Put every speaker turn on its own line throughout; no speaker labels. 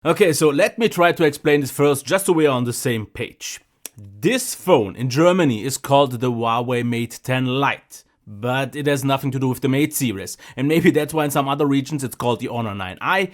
Okay, so let me try to explain this first, just so we are on the same page. This phone in Germany is called the Huawei Mate 10 Lite, but it has nothing to do with the Mate series. And maybe that's why in some other regions it's called the Honor 9i,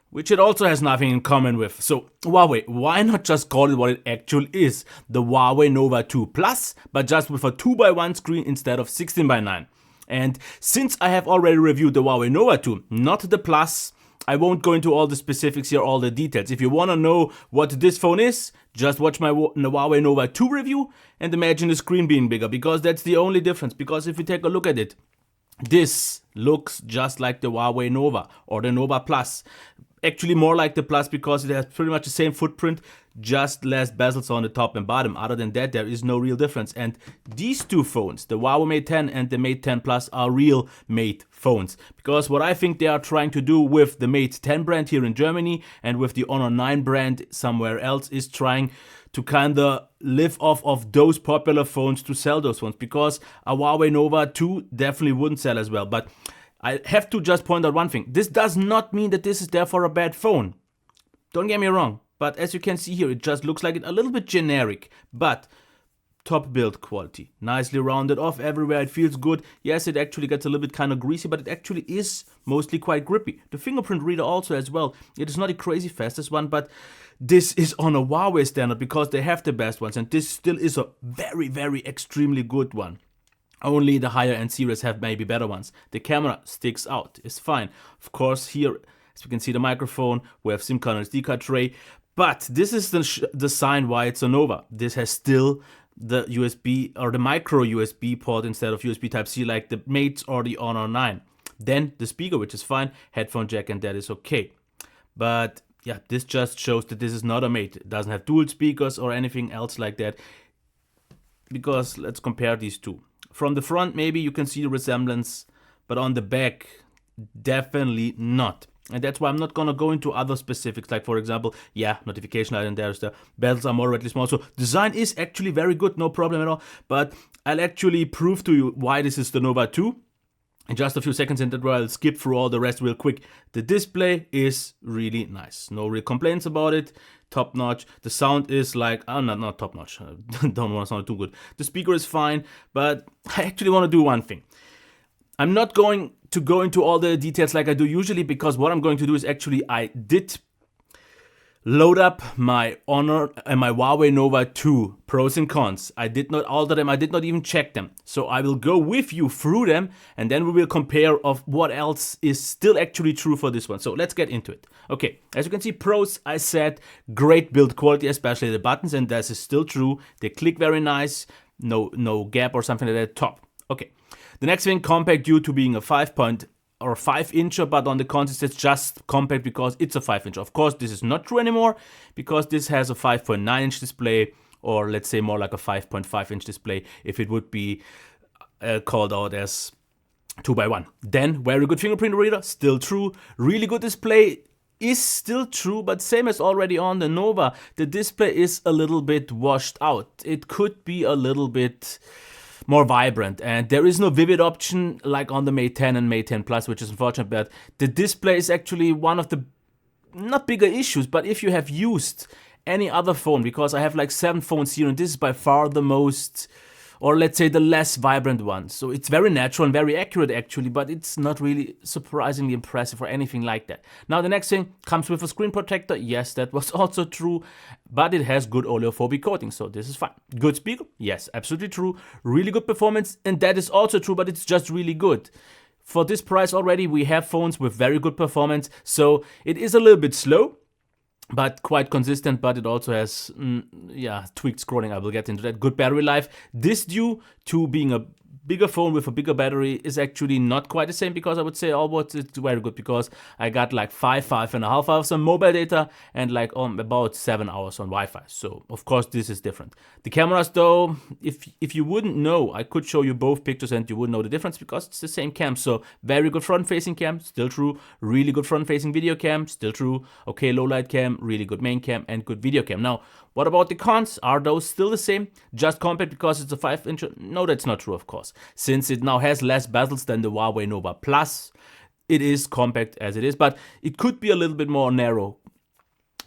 which it also has nothing in common with. So Huawei, why not just call it what it actually is? The Huawei Nova 2 Plus, but just with a 2x1 screen instead of 16x9. And since I have already reviewed the Huawei Nova 2, not the Plus, I won't go into all the specifics here, all the details. If you want to know what this phone is, just watch my Huawei Nova 2 review and imagine the screen being bigger, because that's the only difference. Because if you take a look at it, this looks just like the Huawei Nova or the Nova Plus. Actually more like the Plus because it has pretty much the same footprint, just less bezels on the top and bottom. Other than that, there is no real difference. And these two phones, the Huawei Mate 10 and the Mate 10 Plus, are real Mate phones. Because what I think they are trying to do with the Mate 10 brand here in Germany and with the Honor 9 brand somewhere else is trying to kinda live off of those popular phones to sell those phones. Because a Huawei Nova 2 definitely wouldn't sell as well. But I have to just point out one thing. This does not mean that this is therefore a bad phone. Don't get me wrong. But as you can see here, it just looks like it a little bit generic. But top build quality. Nicely rounded off everywhere. It feels good. Yes, it actually gets a little bit kind of greasy, but it actually is mostly quite grippy. The fingerprint reader also as well. It is not a crazy fastest one, but this is on a Huawei standard because they have the best ones. And this still is a very, very extremely good one. Only the higher end series have maybe better ones. The camera sticks out, it's fine. Of course, here, as we can see the microphone, we have SIM card and SD card tray. But this is the sign why it's a Nova. This has still the USB or the micro USB port instead of USB Type-C like the Mates or the Honor 9. Then the speaker, which is fine, headphone jack, and that is okay. But yeah, this just shows that this is not a Mate. It doesn't have dual speakers or anything else like that. Because let's compare these two. From the front, maybe you can see the resemblance, but on the back, definitely not. And that's why I'm not gonna go into other specifics, like for example, yeah, notification light and there's the bezels are moderately small. So design is actually very good, no problem at all. But I'll actually prove to you why this is the Nova 2 in just a few seconds, and that I'll skip through all the rest real quick. The display is really nice. No real complaints about it. Top notch. The sound is like, oh, not top notch. Don't want to sound too good. The speaker is fine, but I actually want to do one thing. I'm not going to go into all the details like I do usually, because what I'm going to do is actually I did load up my Honor and my Huawei Nova 2 pros and cons. I did not alter them, I did not even check them. So I will go with you through them and then we will compare of what else is still actually true for this one. So let's get into it. Okay, as you can see, pros, I said great build quality, especially the buttons, and that is still true. They click very nice, no gap or something like that, top. Okay, the next thing, compact due to being a 5-incher, but on the cons it's just compact because it's a 5-inch. Of course, this is not true anymore because this has a 5.9-inch display, or let's say more like a 5.5-inch display if it would be called out as 2x1. Then, very good fingerprint reader, still true. Really good display is still true, but same as already on the Nova, the display is a little bit washed out. It could be a little bit more vibrant, and there is no vivid option like on the Mate 10 and Mate 10 Plus, which is unfortunate, but the display is actually one of the not bigger issues. But if you have used any other phone, because I have like 7 phones here and this is by far the most, or let's say the less vibrant one. So it's very natural and very accurate actually, but it's not really surprisingly impressive or anything like that. Now the next thing comes with a screen protector. Yes, that was also true, but it has good oleophobic coating, so this is fine. Good speaker? Yes, absolutely true. Really good performance, and that is also true, but it's just really good. For this price already, we have phones with very good performance, so it is a little bit slow, but quite consistent, but it also has, tweaked scrolling. I will get into that. Good battery life. This, due to being a bigger phone with a bigger battery, is actually not quite the same, because I would say almost it's very good, because I got like 5.5 hours on mobile data and like about 7 hours on Wi-Fi. So of course this is different. The cameras though, if you wouldn't know, I could show you both pictures and you wouldn't know the difference, because it's the same cam. So very good front facing cam, still true. Really good front facing video cam, still true. Okay, low light cam, really good main cam, and good video cam. Now, what about the cons? Are those still the same? Just compact because it's a 5-inch? No, that's not true, of course. Since it now has less bezels than the Huawei Nova Plus, it is compact as it is, but it could be a little bit more narrow.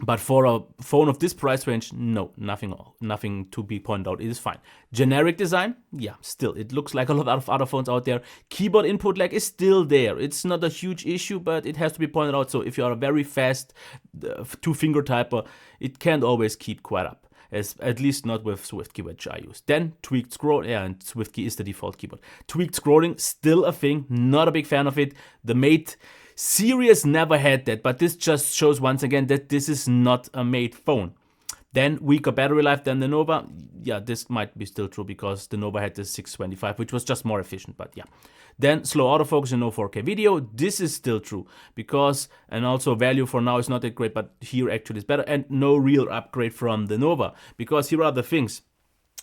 But for a phone of this price range, no, nothing to be pointed out. It is fine. Generic design, yeah, still, it looks like a lot of other phones out there. Keyboard input lag is still there. It's not a huge issue, but it has to be pointed out. So if you are a very fast two-finger typer, it can't always keep quite up. At least not with SwiftKey, which I use. Then tweaked scroll, yeah, and SwiftKey is the default keyboard. Tweaked scrolling, still a thing. Not a big fan of it. The Mate Series never had that, but this just shows once again that this is not a Mate phone. Then weaker battery life than the Nova. Yeah, this might be still true because the Nova had the 625, which was just more efficient, but yeah. Then slow autofocus and no 4K video. This is still true because, and also value for now is not that great, but here actually is better, and no real upgrade from the Nova because here are the things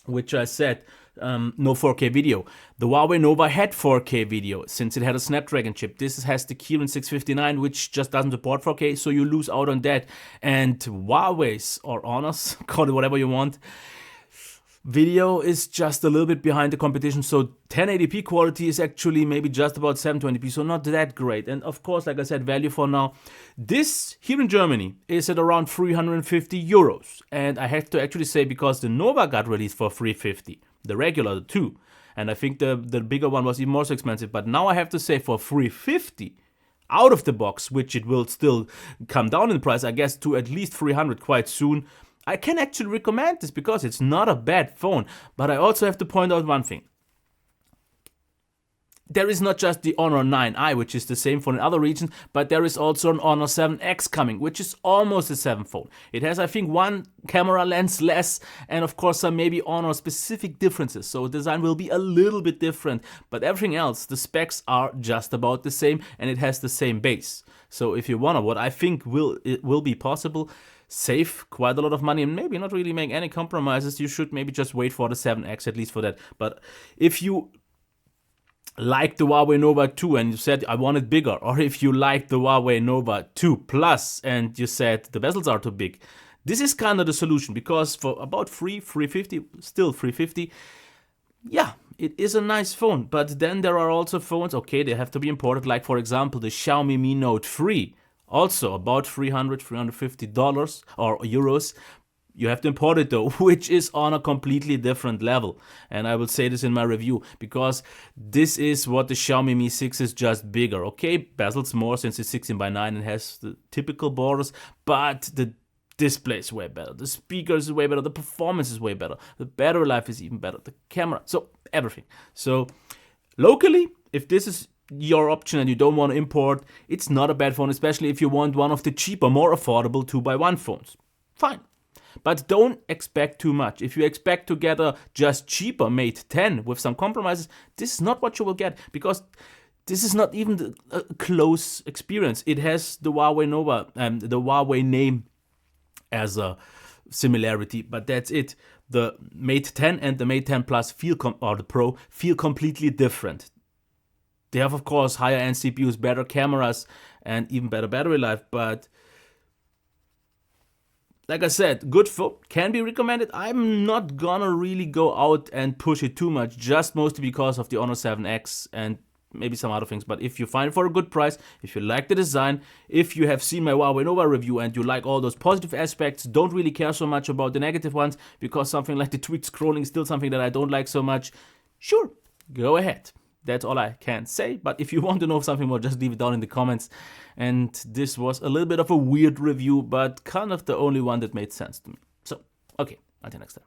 which I said. No 4K video. The Huawei Nova had 4K video since it had a Snapdragon chip. This has the Kirin 659, which just doesn't support 4K, so you lose out on that. And Huawei's, or Honor's, call it whatever you want, video is just a little bit behind the competition, so 1080p quality is actually maybe just about 720p, so not that great. And of course, like I said, value for now. This here in Germany is at around 350 euros. And I have to actually say, because the Nova got released for 350, the regular, the 2, and I think the bigger one was even more so expensive, but now I have to say for 350 out of the box, which it will still come down in price, I guess, to at least 300 quite soon, I can actually recommend this because it's not a bad phone. But I also have to point out one thing. There is not just the Honor 9i, which is the same phone in other regions, but there is also an Honor 7X coming, which is almost the same phone. It has, I think, one camera lens less, and of course some maybe Honor specific differences. So design will be a little bit different, but everything else, the specs are just about the same, and it has the same base. So if you wanna, what I think it will be possible, save quite a lot of money and maybe not really make any compromises, you should maybe just wait for the 7X, at least for that. But if you like the Huawei Nova 2 and you said I want it bigger, or if you like the Huawei Nova 2 Plus and you said the bezels are too big, this is kind of the solution, because for about 350, still 350, yeah, it is a nice phone. But then there are also phones, okay, they have to be imported, like for example the Xiaomi Mi Note 3, also about $350 or euros. You have to import it though, which is on a completely different level. And I will say this in my review, because this is what the Xiaomi Mi 6 is, just bigger. Okay, bezels more since it's 16:9 and has the typical borders, but the display is way better, the speakers is way better, the performance is way better, the battery life is even better, the camera, so everything. So locally, if this is your option and you don't want to import, it's not a bad phone, especially if you want one of the cheaper, more affordable 2x1 phones. Fine. But don't expect too much. If you expect to get a just cheaper Mate 10 with some compromises, this is not what you will get, because this is not even a close experience. It has the Huawei Nova and the Huawei name as a similarity, but that's it. The Mate 10 and the Mate 10 Plus or the Pro feel completely different. They have, of course, higher end CPUs, better cameras, and even better battery life, but like I said, good phone, can be recommended. I'm not gonna really go out and push it too much, just mostly because of the Honor 7X and maybe some other things. But if you find it for a good price, if you like the design, if you have seen my Huawei Nova review and you like all those positive aspects, don't really care so much about the negative ones, because something like the tweaked scrolling is still something that I don't like so much, sure, go ahead. That's all I can say. But if you want to know something more, just leave it down in the comments. And this was a little bit of a weird review, but kind of the only one that made sense to me. So, okay, until next time.